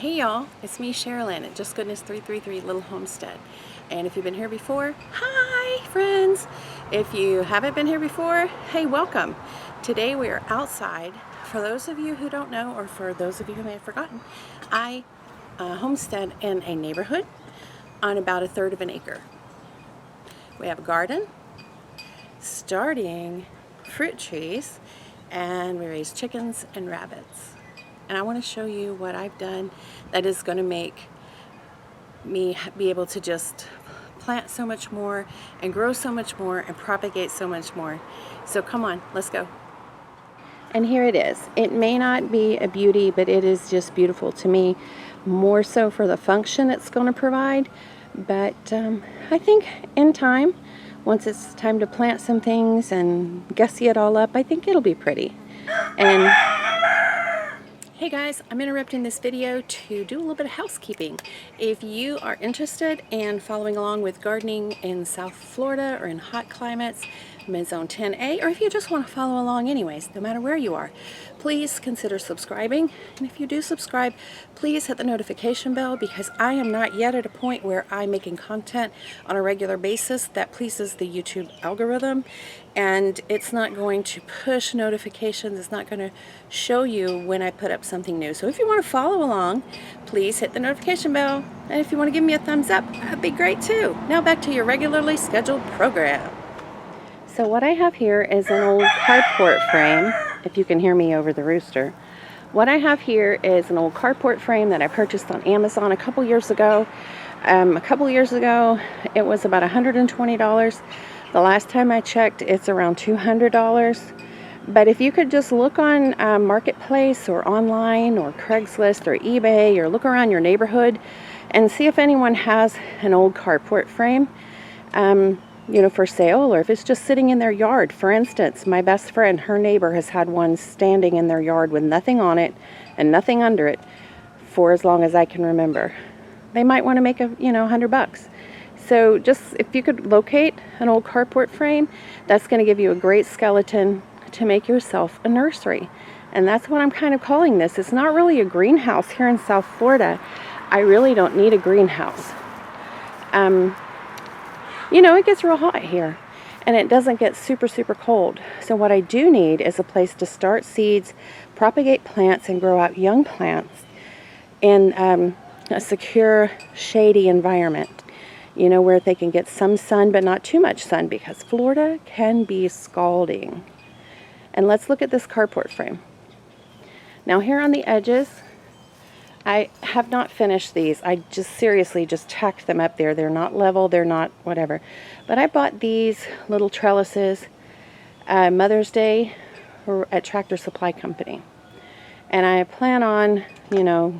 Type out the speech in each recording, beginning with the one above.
Hey y'all, it's me Sherilyn at Just Goodness 333 Little Homestead. And if you've been here before, hi friends! If you haven't been here before, hey, welcome. Today we are outside. For those of you who don't know, or for those of you who may have forgotten, I homestead in a neighborhood on about 1/3 of an acre. We have a garden, starting fruit trees, and we raise chickens and rabbits. And I want to show you what I've done that is going to make me be able to just plant so much more and grow so much more and propagate so much more. So come on, let's go. And here it is. It may not be a beauty, but it is just beautiful to me, more so for the function it's going to provide. But I think in time, once it's time to plant some things and gussy it all up, I think it'll be pretty. And hey guys, I'm interrupting this video to do a little bit of housekeeping. If you are interested in following along with gardening in South Florida or in hot climates, mid-zone 10A, or if you just want to follow along anyways, no matter where you are, please consider subscribing. And if you do subscribe, please hit the notification bell, because I am not yet at a point where I'm making content on a regular basis that pleases the YouTube algorithm, and it's not going to push notifications. It's not going to show you when I put up something new. So if you want to follow along, please hit the notification bell, and if you want to give me a thumbs up, that'd be great too. Now back to your regularly scheduled program. So what I have here is an old carport frame, if you can hear me over the rooster. What I have here is an old carport frame that I purchased on Amazon a couple years ago. It was about $120. The last time I checked, it's around $200. But if you could just look on Marketplace or online or Craigslist or eBay, or look around your neighborhood and see if anyone has an old carport frame, for sale, or if it's just sitting in their yard. For instance, my best friend, her neighbor, has had one standing in their yard with nothing on it and nothing under it for as long as I can remember. They might want to make $100. So just if you could locate an old carport frame, that's going to give you a great skeleton to make yourself a nursery. And that's what I'm kind of calling this. It's not really a greenhouse here in South Florida. I really don't need a greenhouse. It gets real hot here, and it doesn't get super, super cold. So what I do need is a place to start seeds, propagate plants, and grow out young plants in a secure, shady environment, where they can get some sun, but not too much sun, because Florida can be scalding. And let's look at this carport frame. Now here on the edges, I have not finished these. I seriously just tacked them up there. They're not level, they're not whatever. But I bought these little trellises Mother's Day at Tractor Supply Company. And I plan on,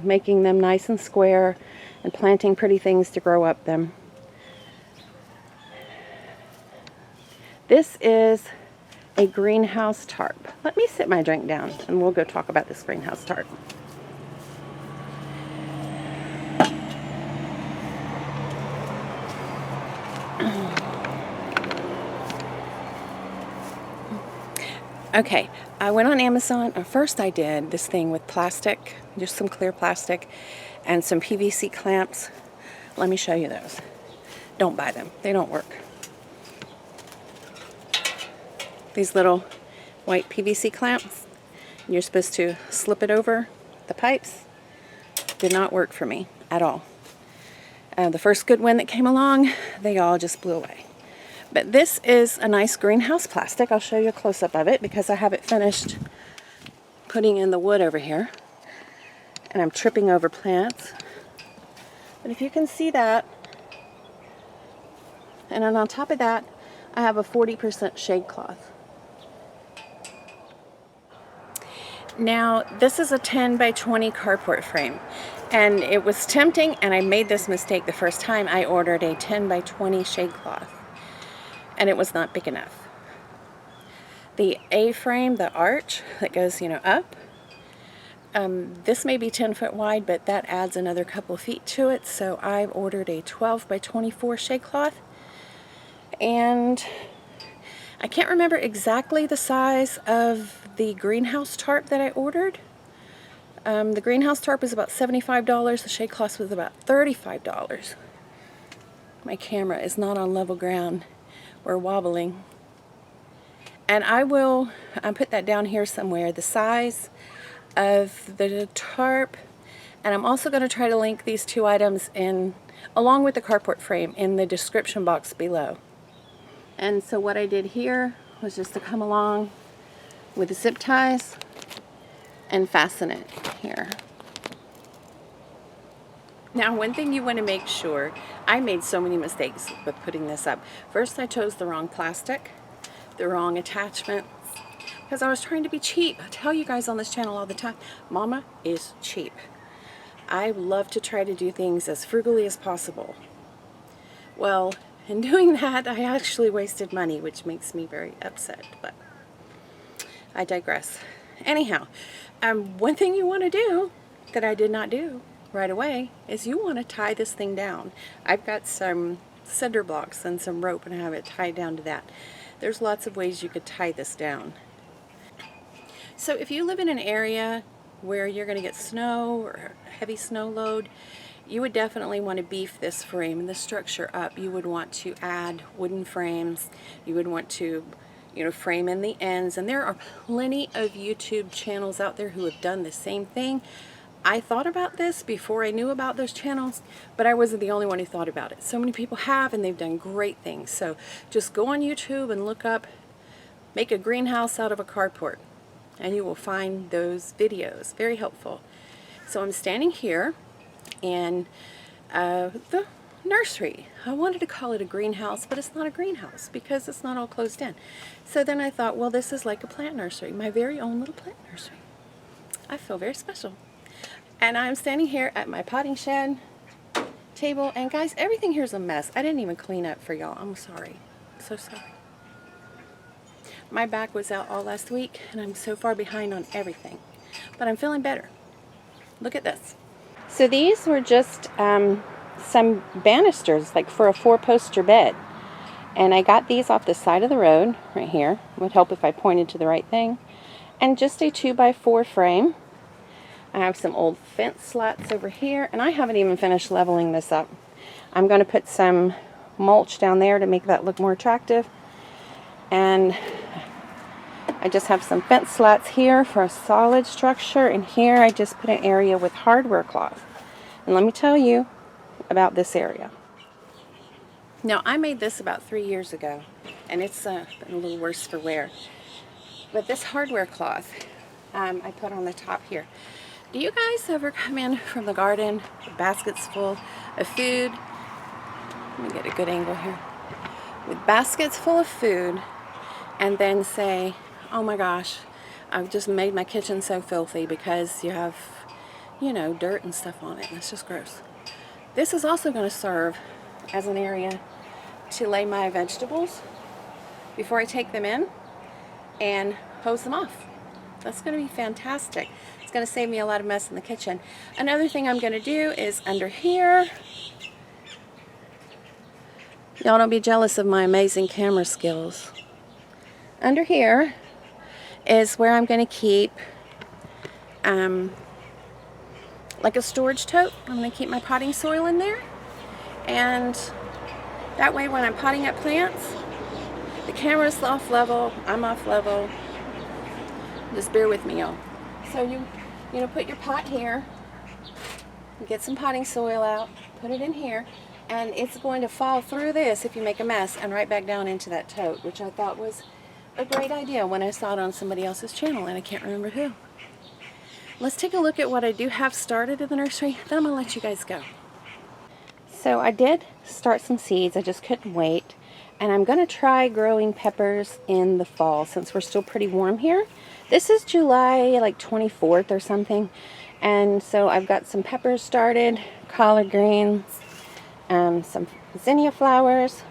making them nice and square and planting pretty things to grow up them. This is a greenhouse tarp. Let me sit my drink down and we'll go talk about this greenhouse tarp. Okay, I went on Amazon. First I did this thing with plastic, just some clear plastic and some PVC clamps. Let me show you those. Don't buy them. They don't work. These little white PVC clamps, you're supposed to slip it over the pipes. Did not work for me at all. The first good one that came along, they all just blew away. But this is a nice greenhouse plastic. I'll show you a close-up of it because I have it finished putting in the wood over here. And I'm tripping over plants. But if you can see that, and then on top of that, I have a 40% shade cloth. Now, this is a 10 by 20 carport frame. And it was tempting, and I made this mistake the first time. I ordered a 10 by 20 shade cloth. And it was not big enough. The A-frame, the arch that goes, up, this may be 10 foot wide, but that adds another couple feet to it. So I've ordered a 12 by 24 shade cloth. And I can't remember exactly the size of the greenhouse tarp that I ordered. The greenhouse tarp is about $75. The shade cloth was about $35. My camera is not on level ground. We're wobbling. And I will put that down here somewhere, the size of the tarp. And I'm also going to try to link these two items in, along with the carport frame, in the description box below. And so what I did here was just to come along with the zip ties and fasten it here. Now, one thing you want to make sure, I made so many mistakes with putting this up. First, I chose the wrong plastic, the wrong attachments, because I was trying to be cheap. I tell you guys on this channel all the time, Mama is cheap. I love to try to do things as frugally as possible. Well, in doing that, I actually wasted money, which makes me very upset, but I digress. Anyhow, one thing you want to do that I did not do right away is you want to tie this thing down. I've got some cinder blocks and some rope and I have it tied down to that. There's lots of ways you could tie this down. So if you live in an area where you're going to get snow or heavy snow load, you would definitely want to beef this frame and the structure up. You would want to add wooden frames. You would want to, you know, frame in the ends. And there are plenty of YouTube channels out there who have done the same thing. I thought about this before I knew about those channels, but I wasn't the only one who thought about it. So many people have, and they've done great things. So just go on YouTube and look up, make a greenhouse out of a carport, and you will find those videos. Very helpful. So I'm standing here in the nursery. I wanted to call it a greenhouse, but it's not a greenhouse because it's not all closed in. So then I thought, well, this is like a plant nursery, my very own little plant nursery. I feel very special. And I'm standing here at my potting shed table, and guys, everything here is a mess. I didn't even clean up for y'all. I'm sorry. I'm so sorry. My back was out all last week, and I'm so far behind on everything. But I'm feeling better. Look at this. So these were just some banisters, like for a 4-poster bed. And I got these off the side of the road, right here. It would help if I pointed to the right thing. And just a 2x4 frame. I have some old fence slats over here, and I haven't even finished leveling this up. I'm going to put some mulch down there to make that look more attractive. And I just have some fence slats here for a solid structure, and here I just put an area with hardware cloth. And let me tell you about this area. Now, I made this about 3 years ago, and it's been a little worse for wear. But this hardware cloth I put on the top here. Do you guys ever come in from the garden with baskets full of food? Let me get a good angle here. With baskets full of food, and then say, oh my gosh, I've just made my kitchen so filthy because you have, you know, dirt and stuff on it, and it's just gross. This is also going to serve as an area to lay my vegetables before I take them in and hose them off. That's going to be fantastic. It's going to save me a lot of mess in the kitchen. Another thing I'm going to do is under here. Y'all don't be jealous of my amazing camera skills. Under here is where I'm going to keep like a storage tote. I'm going to keep my potting soil in there. And that way when I'm potting up plants, the camera's off level, I'm off level. Just bear with me, y'all. So you know, put your pot here, get some potting soil out, put it in here, and it's going to fall through this if you make a mess and right back down into that tote, which I thought was a great idea when I saw it on somebody else's channel, and I can't remember who. Let's take a look at what I do have started in the nursery, then I'm going to let you guys go. So I did start some seeds, I just couldn't wait, and I'm going to try growing peppers in the fall since we're still pretty warm here. This is July like 24th or something, and so I've got some peppers started, collard greens, some zinnia flowers,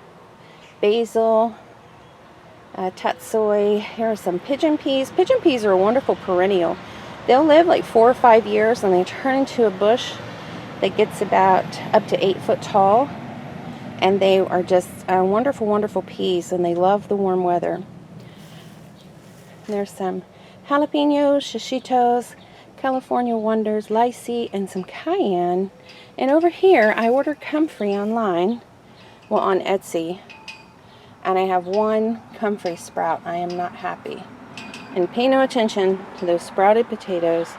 basil, tatsoi. Here are some pigeon peas. Pigeon peas are a wonderful perennial. They'll live like 4 or 5 years and they turn into a bush that gets about up to 8 foot tall, and they are just wonderful, wonderful peas, and they love the warm weather. There's some jalapenos, shishitos, California Wonders, Lychee, and some cayenne. And over here, I ordered comfrey online, well, on Etsy, and I have one comfrey sprout. I am not happy. And pay no attention to those sprouted potatoes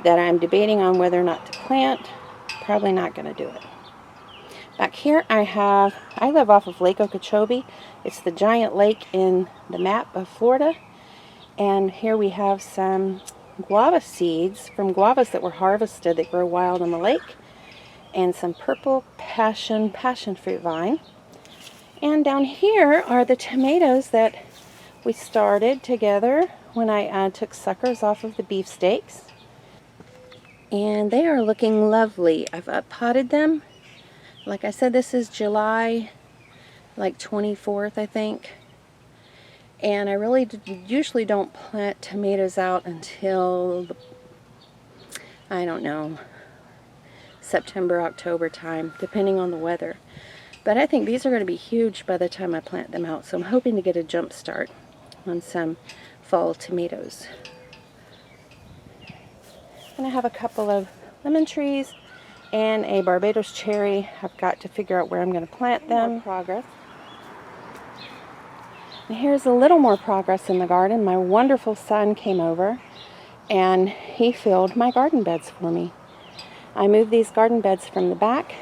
that I'm debating on whether or not to plant. Probably not going to do it. Back here I live off of Lake Okeechobee. It's the giant lake in the map of Florida. And here we have some guava seeds from guavas that were harvested that grow wild on the lake. And some purple passion fruit vine. And down here are the tomatoes that we started together when I took suckers off of the beefsteaks. And they are looking lovely. I've up-potted them. Like I said, this is July, like 24th, I think. And I really usually don't plant tomatoes out until, I don't know, September, October time, depending on the weather. But I think these are going to be huge by the time I plant them out. So I'm hoping to get a jump start on some fall tomatoes. And I have a couple of lemon trees and a Barbados cherry. I've got to figure out where I'm going to plant them. Progress. And here's a little more progress in the garden. My wonderful son came over and he filled my garden beds for me. I moved these garden beds from the back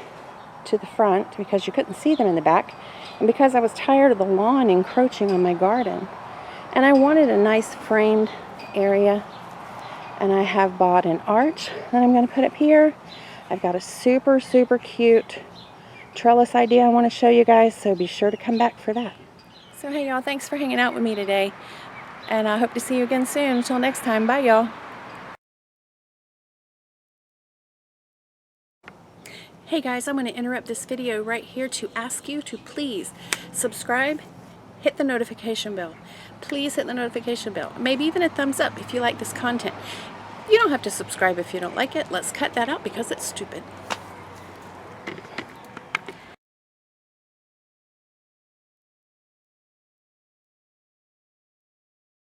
to the front because you couldn't see them in the back, and because I was tired of the lawn encroaching on my garden. And I wanted a nice framed area. And I have bought an arch that I'm going to put up here. I've got a super cute trellis idea I want to show you guys, so be sure to come back for that. So hey y'all, thanks for hanging out with me today. And I hope to see you again soon. Until next time, bye y'all. Hey guys, I'm going to interrupt this video right here to ask you to please subscribe, hit the notification bell. Please hit the notification bell. Maybe even a thumbs up if you like this content. You don't have to subscribe if you don't like it. Let's cut that out because it's stupid.